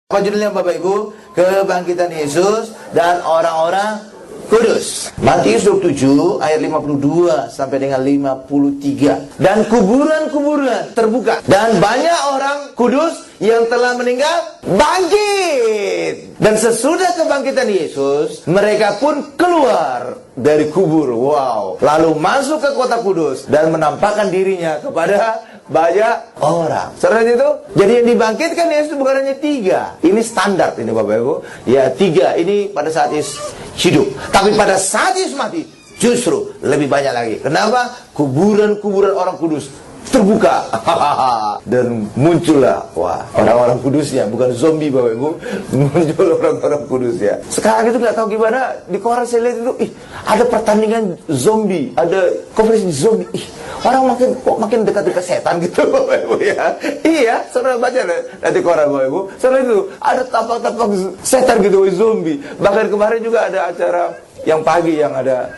Apa judulnya Bapak Ibu? Kebangkitan Yesus dan orang-orang kudus. Matius 27 ayat 52 sampai dengan 53. Dan kuburan-kuburan terbuka dan banyak orang kudus yang telah meninggal bangkit. Dan sesudah kebangkitan Yesus, mereka pun keluar dari kubur. Wow. Lalu masuk ke kota kudus dan menampakkan dirinya kepada banyak orang. Setelah itu, jadi yang dibangkitkan Yesus bukan hanya 3. Ini standar ini Bapak Ibu. Ya 3 ini pada saat Yesus hidup. Tapi pada saat Yesus mati, justru lebih banyak lagi. Kenapa? Kuburan-kuburan orang kudus terbuka dan muncullah orang-orang kudusnya, bukan zombie Bapak Ibu, muncul orang-orang kudusnya. Sekarang itu nggak tahu gimana di koran saya lihat itu, ada pertandingan zombie, ada konferensi zombie. Orang makin dekat-dekat setan gitu Bapak Ibu ya. Iya, saudara baca nanti koran Bapak Ibu. Setelah itu ada tapak-tapak setan gitu, zombie. Bahkan kemarin juga ada acara yang pagi yang ada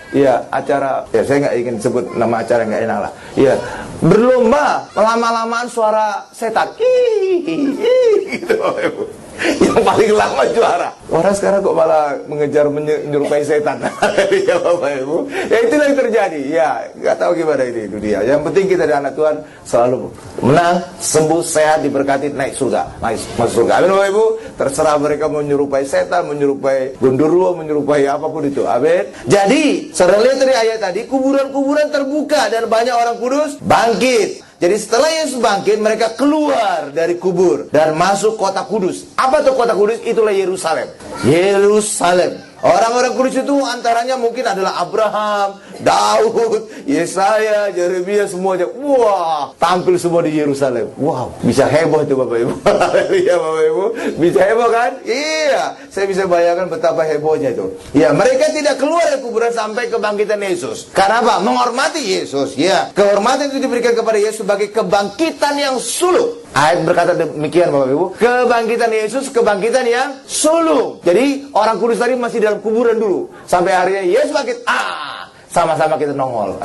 acara, saya nggak ingin sebut nama acara, nggak enak lah. Berlomba lama-lamaan suara setan. Gitu Bapak Ibu. Yang paling lama juara. Orang sekarang kok malah mengejar menyerupai setan. Ya Bapak Ibu. Ya itulah yang terjadi. Ya nggak tahu gimana ini dunia. Yang penting kita dan anak Tuhan selalu menang, sembuh, sehat, diberkati, naik surga, masuk surga. Amin Bapak Ibu. Terserah mereka menyerupai setan, menyerupai gondoruo, menyerupai apapun itu. Amin. Jadi saudara lihat dari ayat tadi, kuburan-kuburan terbuka dan banyak orang kudus bangkit. Jadi setelah Yesus bangkit, mereka keluar dari kubur dan masuk kota kudus. Apa tuh kota kudus? Itulah Yerusalem. Yerusalem. Orang-orang kudus itu antaranya mungkin adalah Abraham, Daud, Yesaya, Yeremia, semuanya. Wah, tampil semua di Yerusalem. Wow, bisa heboh itu Bapak Ibu. Iya Bapak Ibu, bisa heboh kan? Iya, saya bisa bayangkan betapa hebohnya itu. Ya, mereka tidak keluar dari kuburan sampai kebangkitan Yesus. Karena apa? Menghormati Yesus. Ya, kehormatan itu diberikan kepada Yesus sebagai kebangkitan yang sulung. Ayat berkata demikian Bapak Ibu, kebangkitan Yesus, kebangkitan yang sulung. Jadi orang kudus tadi masih dalam kuburan dulu, sampai akhirnya Yesus bangkit, sama-sama kita nongol.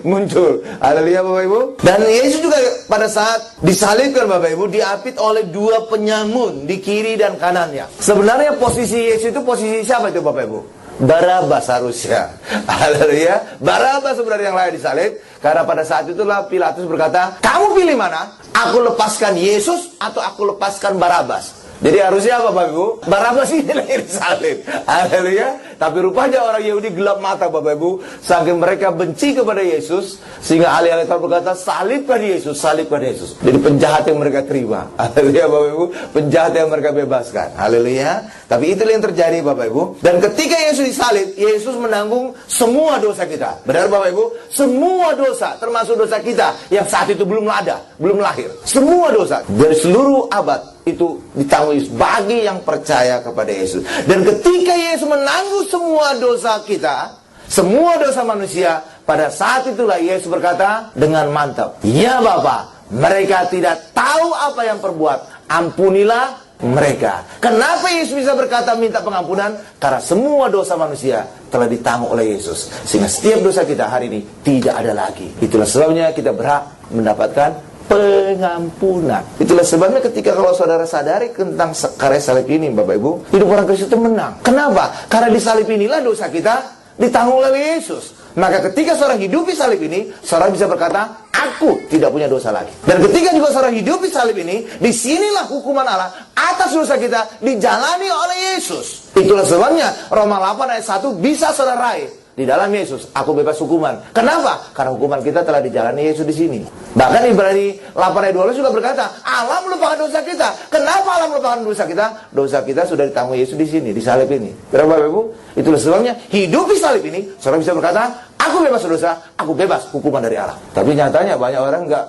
Muncul. Haleluya Bapak Ibu. Dan Yesus juga pada saat disalibkan Bapak Ibu, diapit oleh 2 penyamun di kiri dan kanannya. Sebenarnya posisi Yesus itu posisi siapa itu Bapak Ibu? Barabas harusnya. Haleluya. Barabas sebenarnya yang layak disalib. Karena pada saat itulah Pilatus berkata, kamu pilih mana? Aku lepaskan Yesus atau aku lepaskan Barabas? Jadi harusnya apa Bapak Ibu? Barabas ini lahir disalib. Haleluya. Tapi rupanya orang Yahudi gelap mata Bapak Ibu, saking mereka benci kepada Yesus, sehingga ahli-ahli Taurat berkata, salibkan Yesus, salibkan Yesus. Jadi penjahat yang mereka terima. Haleluya Bapak Ibu. Penjahat yang mereka bebaskan. Haleluya. Tapi itulah yang terjadi Bapak Ibu. Dan ketika Yesus disalib, Yesus menanggung semua dosa kita. Benar Bapak Ibu? Semua dosa, termasuk dosa kita yang saat itu belum ada, belum lahir. Semua dosa dari seluruh abad itu ditanggung Yesus bagi yang percaya kepada Yesus. Dan ketika Yesus menanggung semua dosa kita, semua dosa manusia, pada saat itulah Yesus berkata dengan mantap, ya Bapa, mereka tidak tahu apa yang perbuat, ampunilah mereka. Kenapa Yesus bisa berkata minta pengampunan? Karena semua dosa manusia telah ditanggung oleh Yesus, sehingga setiap dosa kita hari ini tidak ada lagi. Itulah sebabnya kita berhak mendapatkan pengampunan. Itulah sebabnya ketika kalau saudara sadari tentang karya salib ini Bapak Ibu, hidup orang Kristen itu menang. Kenapa? Karena di salib inilah dosa kita ditanggung oleh Yesus. Maka ketika seorang hidupi salib ini, seorang bisa berkata, aku tidak punya dosa lagi. Dan ketika juga seorang hidupi salib ini, disinilah hukuman Allah atas dosa kita dijalani oleh Yesus. Itulah sebabnya Roma 8 ayat 1 bisa saudara raih. Di dalam Yesus, aku bebas hukuman. Kenapa? Karena hukuman kita telah dijalani Yesus di sini. Bahkan Ibrani 8 ayat 12 juga berkata, Allah melupakan dosa kita. Kenapa Allah melupakan dosa kita? Dosa kita sudah ditanggung Yesus di sini, di salib ini. Berapa Bapak Ibu? Itulah sebabnya hidup di salib ini, saudara bisa berkata, aku bebas dosa, aku bebas hukuman dari Allah. Tapi nyatanya banyak orang nggak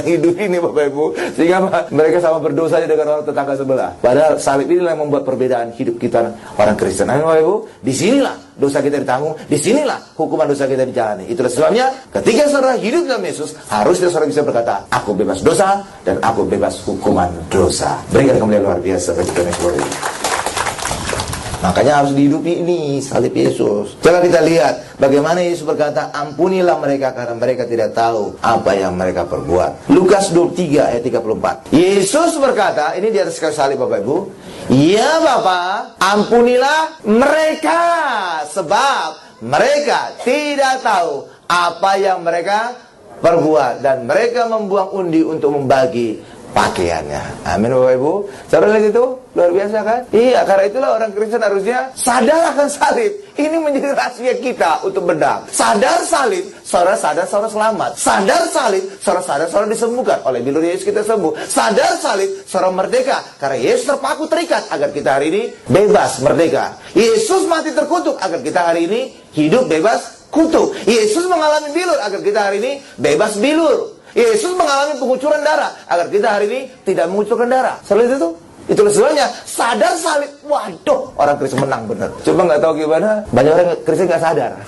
hidup ini Bapak Ibu, sehingga mereka sama berdosanya dengan orang tetangga sebelah. Padahal salib inilah yang membuat perbedaan hidup kita orang Kristen. Amin Bapak Ibu. Disinilah dosa kita ditanggung, disinilah hukuman dosa kita dijalani. Itulah sebabnya ketika saudara hidup dalam Yesus, harusnya saudara bisa berkata, aku bebas dosa dan aku bebas hukuman dosa. Berikan kemuliaan luar biasa bagi Tuhan yang Makanya harus dihidupi ini salib Yesus. Coba kita lihat bagaimana Yesus berkata, ampunilah mereka karena mereka tidak tahu apa yang mereka perbuat. Lukas 23 ayat 34. Yesus berkata, ini di atas kayu salib Bapak Ibu, ya Bapa, ampunilah mereka sebab mereka tidak tahu apa yang mereka perbuat, dan mereka membuang undi untuk membagi pakaiannya. Amin Bapak Ibu. Saudara lihat itu? Luar biasa kan? Iya, karena itulah orang Kristen harusnya sadar akan salib. Ini menjadi rahasia kita untuk benar. Sadar salib, saudara sadar saudara selamat. Sadar salib, saudara sadar saudara disembuhkan. Oleh bilur Yesus kita sembuh. Sadar salib, saudara merdeka. Karena Yesus terpaku terikat agar kita hari ini bebas merdeka. Yesus mati terkutuk agar kita hari ini hidup bebas kutuk. Yesus mengalami bilur agar kita hari ini bebas bilur. Yesus mengalami pengucuran darah agar kita hari ini tidak mengucurkan darah. Selain itu, itulah sebabnya sadar salib. Waduh, orang Kristen menang benar. Coba nggak tahu gimana, banyak orang Kristen nggak sadar.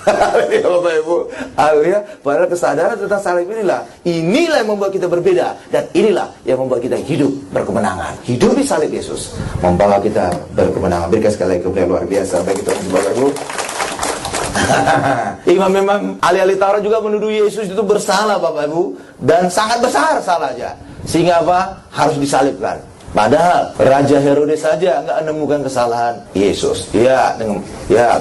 Ya Bapak Ibu, ya, padahal kesadaran tentang salib inilah yang membuat kita berbeda, dan inilah yang membuat kita hidup berkemenangan. Hidup di salib Yesus membawa kita berkemenangan. Berikan sekali lagi kemuliaan luar biasa bagi Tuhan Bapak Ibu. Imam ahli-ahli Taurat juga menuduh Yesus itu bersalah Bapak Ibu, dan sangat besar salahnya, sehingga apa? Harus disalibkan. Padahal Raja Herodes saja nggak menemukan kesalahan Yesus. Ya,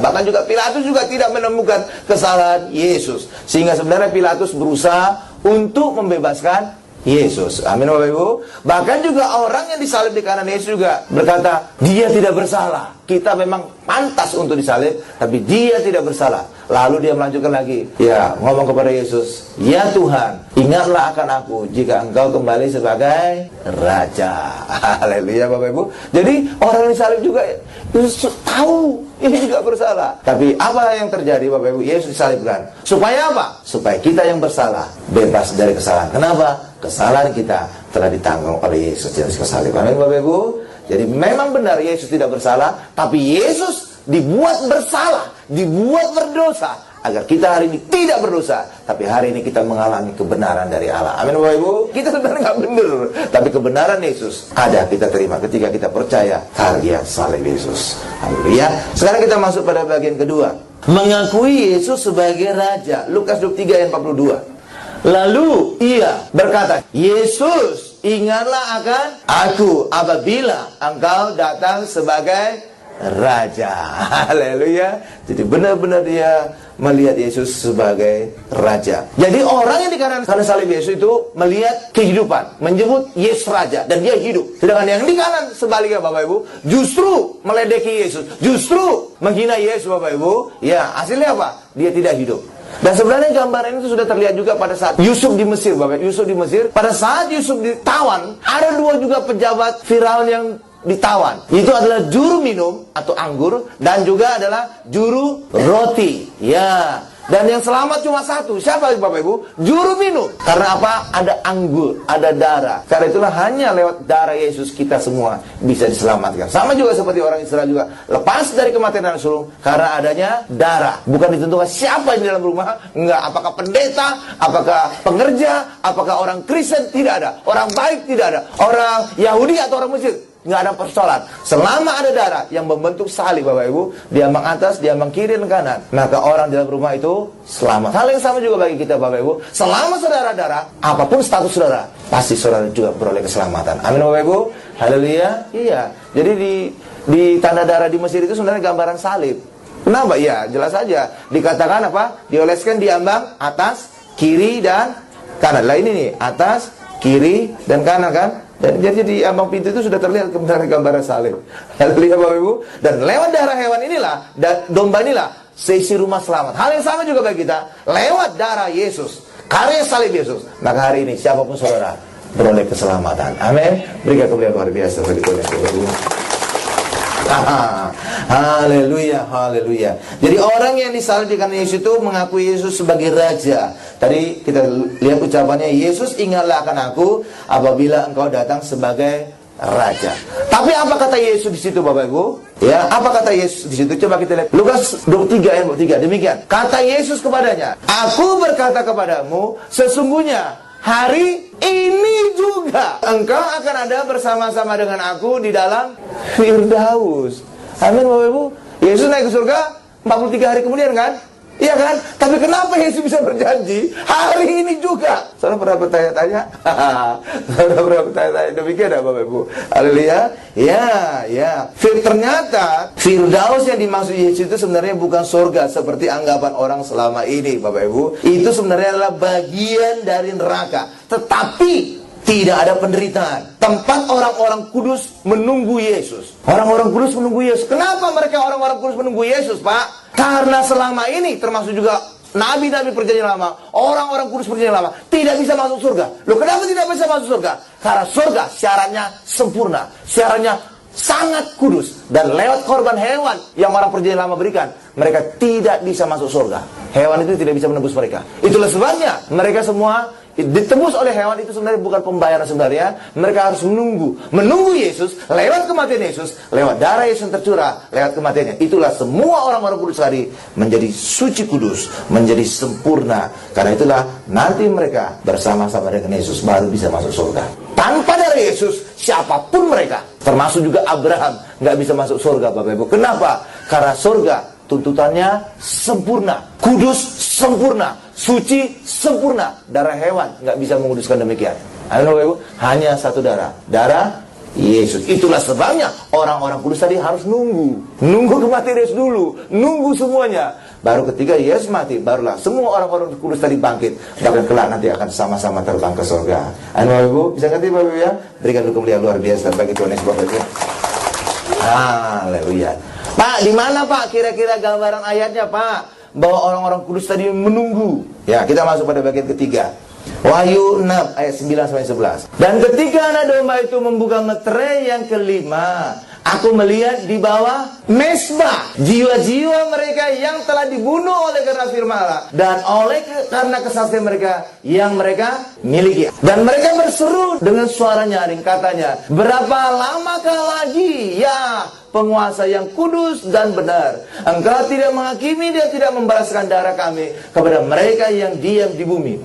bahkan juga Pilatus juga tidak menemukan kesalahan Yesus, sehingga sebenarnya Pilatus berusaha untuk membebaskan Yesus. Amin Bapak Ibu. Bahkan juga orang yang disalib di kanan Yesus juga berkata, dia tidak bersalah. Kita memang pantas untuk disalib, tapi dia tidak bersalah. Lalu dia melanjutkan lagi, ya, ngomong kepada Yesus, ya Tuhan, ingatlah akan aku jika engkau kembali sebagai Raja. Haleluya Bapak Ibu. Jadi orang yang disalib juga Yesus tahu ini juga bersalah. Tapi apa yang terjadi Bapak Ibu? Yesus disalibkan. Supaya apa? Supaya kita yang bersalah bebas dari kesalahan. Kenapa? Kesalahan kita telah ditanggung oleh Yesus di atas salib. Amin Bapak Ibu. Jadi memang benar Yesus tidak bersalah, tapi Yesus dibuat bersalah, dibuat berdosa, agar kita hari ini tidak berdosa, tapi hari ini kita mengalami kebenaran dari Allah. Amin Bapak Ibu. Kita sebenarnya nggak benar, tapi kebenaran Yesus ada, kita terima ketika kita percaya karya salib Yesus. Haleluya. Sekarang kita masuk pada bagian kedua, mengakui Yesus sebagai Raja. Lukas 23 ayat 42. Lalu ia berkata, Yesus, ingatlah akan aku apabila engkau datang sebagai Raja. Haleluya. Jadi benar-benar dia melihat Yesus sebagai Raja. Jadi orang yang di kanan salib Yesus itu melihat kehidupan, menyebut Yesus Raja, dan dia hidup. Sedangkan yang di kanan sebaliknya Bapak Ibu, justru meledeki Yesus, justru menghina Yesus Bapak Ibu. Ya, hasilnya apa? Dia tidak hidup. Dan sebenarnya gambaran itu sudah terlihat juga pada saat Yusuf di Mesir, Bapak. Yusuf di Mesir, pada saat Yusuf ditawan, ada dua juga pejabat Firaun yang ditawan. Itu adalah juru minum atau anggur, dan juga adalah juru roti. Ya. Dan yang selamat cuma satu. Siapa Bapak Ibu? Juru minum. Karena apa? Ada anggur, ada darah. Karena itulah hanya lewat darah Yesus kita semua bisa diselamatkan. Sama juga seperti orang Israel juga lepas dari kematian dan sulung karena adanya darah. Bukan ditentukan siapa yang di dalam rumah. Enggak. Apakah pendeta, apakah pengerja, apakah orang Kristen, tidak ada. Orang baik tidak ada. Orang Yahudi atau orang Mesir, nggak ada persoalan. Selama ada darah yang membentuk salib Bapak Ibu, diambang atas, diambang kiri dan kanan, maka orang di dalam rumah itu selamat. Hal yang sama juga bagi kita Bapak Ibu. Selama saudara darah, apapun status saudara, pasti saudara juga beroleh keselamatan. Amin Bapak Ibu. Haleluya. Iya. Jadi di tanda darah di Mesir itu sebenarnya gambaran salib. Kenapa? Ya jelas saja. Dikatakan apa? Dioleskan diambang atas, kiri dan kanan. Lah ini nih, atas, kiri dan kanan kan? Dan jadi di ambang pintu itu sudah terlihat kebenaran gambaran salib. Haleluya Bapak Ibu. Dan lewat darah hewan inilah, dan domba inilah, seisi rumah selamat. Hal yang sama juga bagi kita. Lewat darah Yesus, karya salib Yesus, maka hari ini siapapun saudara beroleh keselamatan. Amin. Berikan kemuliaan luar biasa bagi Tuhan Bapak Ibu. Haleluya, haleluya. Jadi orang yang disalib di kanan Yesus itu mengakui Yesus sebagai Raja. Tadi kita lihat ucapannya, Yesus ingatlah akan aku apabila engkau datang sebagai Raja. Tapi apa kata Yesus di situ Bapak Ibu? Ya, apa kata Yesus di situ? Coba kita lihat Lukas 23 ayat 3. Demikian. Kata Yesus kepadanya, aku berkata kepadamu, sesungguhnya hari ini juga engkau akan ada bersama-sama dengan aku di dalam Firdaus. Amin Bapak Ibu. Yesus naik ke surga 43 hari kemudian kan? Iya kan? Tapi kenapa Yesus bisa berjanji hari ini juga? Saudara pernah bertanya-tanya? Saudara pernah bertanya-tanya? Demikian ada Bapak Ibu. Haleluya. Ya. Ternyata Firdaus yang dimaksud Yesus itu sebenarnya bukan surga seperti anggapan orang selama ini, Bapak Ibu. Itu sebenarnya adalah bagian dari neraka. Tetapi tidak ada penderitaan. Tempat orang-orang kudus menunggu Yesus. Orang-orang kudus menunggu Yesus. Kenapa mereka orang-orang kudus menunggu Yesus, Pak? Karena selama ini termasuk juga nabi-nabi perjanjian lama, orang-orang kudus perjanjian lama tidak bisa masuk surga. Loh, kenapa tidak bisa masuk surga? Karena surga syaratnya sempurna, syaratnya sangat kudus, dan lewat korban hewan yang orang perjanjian lama berikan, mereka tidak bisa masuk surga. Hewan itu tidak bisa menebus mereka. Itulah sebabnya mereka semua ditebus oleh hewan. Itu sebenarnya bukan pembayaran sebenarnya. Mereka harus menunggu Yesus, lewat kematian Yesus, lewat darah Yesus yang tercurah, lewat kematiannya. Itulah semua orang-orang kudus tadi menjadi suci kudus, menjadi sempurna. Karena itulah nanti mereka bersama-sama dengan Yesus baru bisa masuk surga. Tanpa darah Yesus, siapapun mereka, termasuk juga Abraham, nggak bisa masuk surga, Bapak Ibu. Kenapa? Karena surga tuntutannya sempurna, kudus sempurna, suci sempurna. Darah hewan nggak bisa menguduskan demikian. Bapak Ibu, hanya satu darah Yesus. Itulah sebabnya orang-orang kudus tadi harus nunggu kematian Yesus dulu, nunggu semuanya. Baru ketika Yesus mati, barulah semua orang-orang kudus tadi bangkit. Bahkan kelak nanti akan sama-sama terbang ke surga. Bapak Ibu, bisa ngerti Bapak Ibu ya? Berikan dulu kemuliaan luar biasa bagi Tuhan Yesus, Bapak Ibu. Haleluya. Pak, di mana Pak kira-kira gambaran ayatnya, Pak? Bahwa orang-orang kudus tadi menunggu. Ya, kita masuk pada bagian ketiga. Wahyu 6 ayat 9-11. Dan ketika anak domba itu membuka meterai yang kelima, aku melihat di bawah mesbah jiwa-jiwa mereka yang telah dibunuh oleh karena firman Allah dan karena kesaksian mereka yang mereka miliki. Dan mereka berseru dengan suara nyaring, katanya, berapa lamakah lagi ya penguasa yang kudus dan benar, engkau tidak menghakimi dan tidak membalaskan darah kami kepada mereka yang diam di bumi.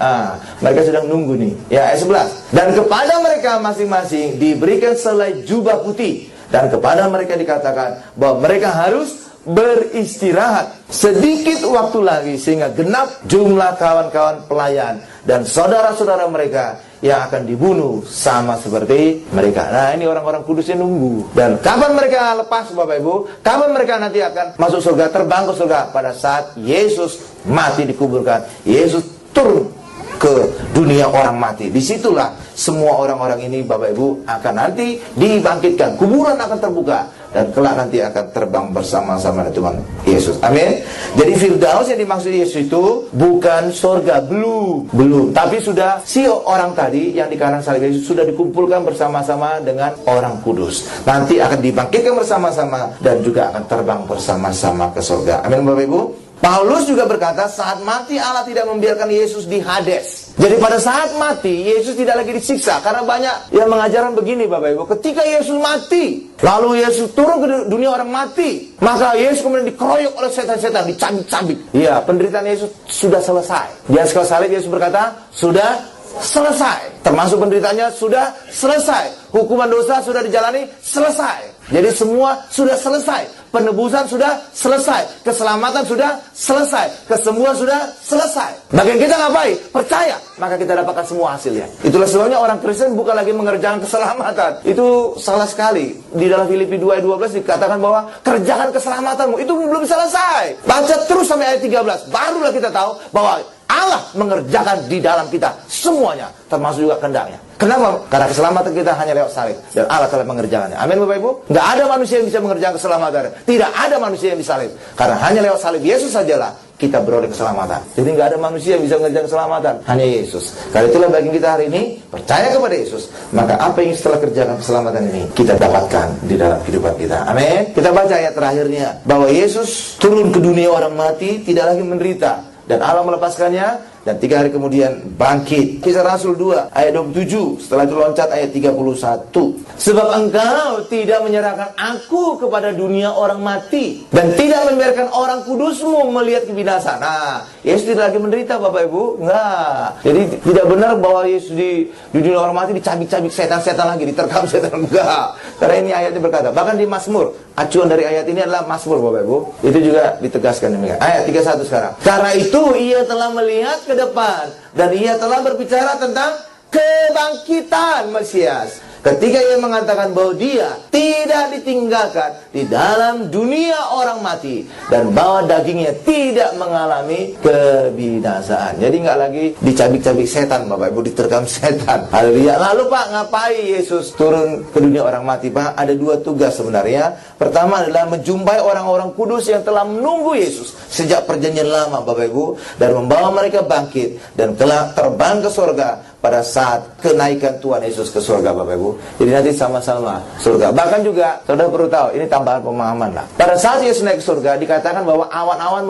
Mereka sedang nunggu nih. Ya, ayat 11. Dan kepada mereka masing-masing diberikan selai jubah putih, dan kepada mereka dikatakan bahwa mereka harus beristirahat sedikit waktu lagi, sehingga genap jumlah kawan-kawan pelayan dan saudara-saudara mereka yang akan dibunuh sama seperti mereka. Nah, ini orang-orang kudusnya nunggu. Dan kapan mereka lepas, Bapak Ibu? Kapan mereka nanti akan masuk surga, terbang ke surga? Pada saat Yesus mati dikuburkan, Yesus turun ke dunia orang mati. Disitulah semua orang-orang ini, Bapak Ibu, akan nanti dibangkitkan. Kuburan akan terbuka dan kelak nanti akan terbang bersama-sama dengan Tuhan Yesus. Amin. Jadi Firdaus yang dimaksud Yesus itu bukan surga, belum. Tapi sudah si orang tadi yang di kanan salib Yesus sudah dikumpulkan bersama-sama dengan orang kudus. Nanti akan dibangkitkan bersama-sama dan juga akan terbang bersama-sama ke surga. Amin, Bapak Ibu. Paulus juga berkata, saat mati Allah tidak membiarkan Yesus di Hades. Jadi pada saat mati Yesus tidak lagi disiksa. Karena banyak yang mengajarkan begini, Bapak Ibu, ketika Yesus mati, lalu Yesus turun ke dunia orang mati, maka Yesus kemudian dikeroyok oleh setan-setan, dicambik-cambik. Iya, penderitaan Yesus sudah selesai. Di atas kayu salib Yesus berkata, sudah selesai. Termasuk penderitaannya sudah selesai. Hukuman dosa sudah dijalani, selesai. Jadi semua sudah selesai. Penebusan sudah selesai. Keselamatan sudah selesai. Kesembuhan sudah selesai. Bagian kita ngapain? Percaya. Maka kita dapatkan semua hasilnya. Itulah sebabnya orang Kristen bukan lagi mengerjakan keselamatan. Itu salah sekali. Di dalam Filipi 2 ayat 12 dikatakan bahwa kerjakan keselamatanmu. Itu belum selesai. Baca terus sampai ayat 13. Barulah kita tahu bahwa Allah mengerjakan di dalam kita semuanya, termasuk juga kehendaknya. Kenapa? Karena keselamatan kita hanya lewat salib, dan Allah telah mengerjakannya. Amin, Bapak Ibu. Nggak ada manusia yang bisa mengerjakan keselamatan. Tidak ada manusia yang disalib. Karena hanya lewat salib Yesus sajalah kita beroleh keselamatan. Jadi nggak ada manusia yang bisa mengerjakan keselamatan, hanya Yesus. Karena itulah bagi kita hari ini, percaya kepada Yesus, maka apa yang setelah kerjakan keselamatan ini kita dapatkan di dalam kehidupan kita. Amin. Kita baca ayat terakhirnya, bahwa Yesus turun ke dunia orang mati, tidak lagi menderita, dan Allah melepaskannya, dan 3 hari kemudian bangkit. Kisah Rasul 2 ayat 27. Setelah itu loncat ayat 31. Sebab engkau tidak menyerahkan aku kepada dunia orang mati, dan tidak membiarkan orang kudusmu melihat kebinasaan. Nah, Yesus tidak lagi menderita, Bapak Ibu. Enggak. Jadi tidak benar bahwa Yesus di dunia orang mati dicabik-cabik setan-setan lagi, diterkam setan. Enggak. Karena ini ayatnya berkata, bahkan di Mazmur, acuan dari ayat ini adalah Mazmur, Bapak Ibu. Itu juga ditegaskan demikian. Ayat 31 sekarang. Karena itu ia telah melihat ke depan, dan ia telah berbicara tentang kebangkitan Mesias. Ketika ia mengatakan bahwa dia tidak ditinggalkan di dalam dunia orang mati, dan bahwa dagingnya tidak mengalami kebinasaan. Jadi nggak lagi dicabik-cabik setan, Bapak Ibu, diterkam setan. Haleluya. Lalu Pak, ngapain Yesus turun ke dunia orang mati, Pak? Ada dua tugas sebenarnya. Pertama adalah menjumpai orang-orang kudus yang telah menunggu Yesus sejak perjanjian lama, Bapak Ibu, dan membawa mereka bangkit dan kelak terbang ke surga pada saat kenaikan Tuhan Yesus ke surga, Bapak Ibu. Jadi nanti sama-sama surga. Bahkan juga, saudara perlu tahu, ini tambahan pemahaman lah. Pada saat Yesus naik ke surga, dikatakan bahwa awan-awan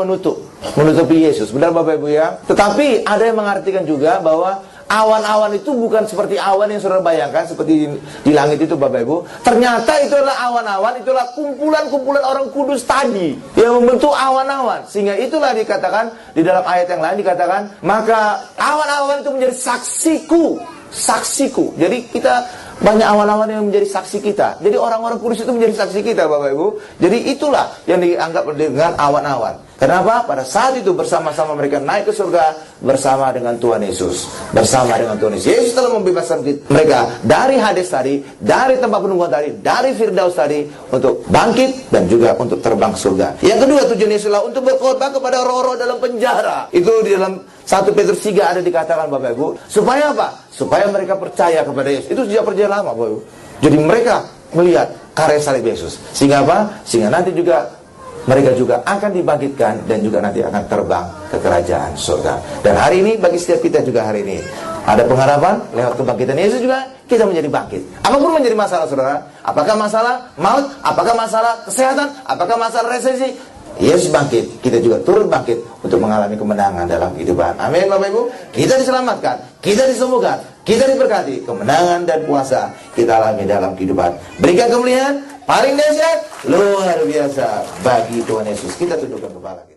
menutupi Yesus. Benar, Bapak Ibu ya? Tetapi ada yang mengartikan juga bahwa awan-awan itu bukan seperti awan yang saudara bayangkan, seperti di langit itu, Bapak Ibu. Ternyata itu adalah awan-awan, itulah kumpulan-kumpulan orang kudus tadi yang membentuk awan-awan. Sehingga itulah dikatakan di dalam ayat yang lain, dikatakan, maka awan-awan itu menjadi saksiku. Jadi kita banyak awan-awan yang menjadi saksi kita. Jadi orang-orang kudus itu menjadi saksi kita, Bapak Ibu. Jadi itulah yang dianggap dengan awan-awan. Kenapa? Pada saat itu bersama-sama mereka naik ke surga bersama dengan Tuhan Yesus. Bersama dengan Tuhan Yesus. Yesus telah membebaskan mereka dari Hades tadi, dari tempat penungguan tadi, dari Firdaus tadi, untuk bangkit dan juga untuk terbang ke surga. Yang kedua, tujuan Yesus adalah untuk berkorban kepada roh-roh dalam penjara. Itu di dalam 1 Petrus 3 ada dikatakan, Bapak Ibu. Supaya apa? Supaya mereka percaya kepada Yesus. Itu sejak perjanjian lama, Bapak Ibu. Jadi mereka melihat karya salib Yesus. Sehingga apa? Sehingga nanti juga mereka juga akan dibangkitkan dan juga nanti akan terbang ke kerajaan surga. Dan hari ini bagi setiap kita juga hari ini ada pengharapan lewat kebangkitan Yesus juga kita menjadi bangkit. Apapun menjadi masalah, saudara, apakah masalah maut, apakah masalah kesehatan, apakah masalah resesi, Yesus bangkit, kita juga turut bangkit untuk mengalami kemenangan dalam kehidupan. Amin, Bapak Ibu. Kita diselamatkan, kita disembuhkan, kita diberkati, kemenangan dan puasa kita alami dalam kehidupan. Berikan kemuliaan paling dahsyat, luar biasa bagi Tuhan Yesus. Kita tundukkan kepala kita.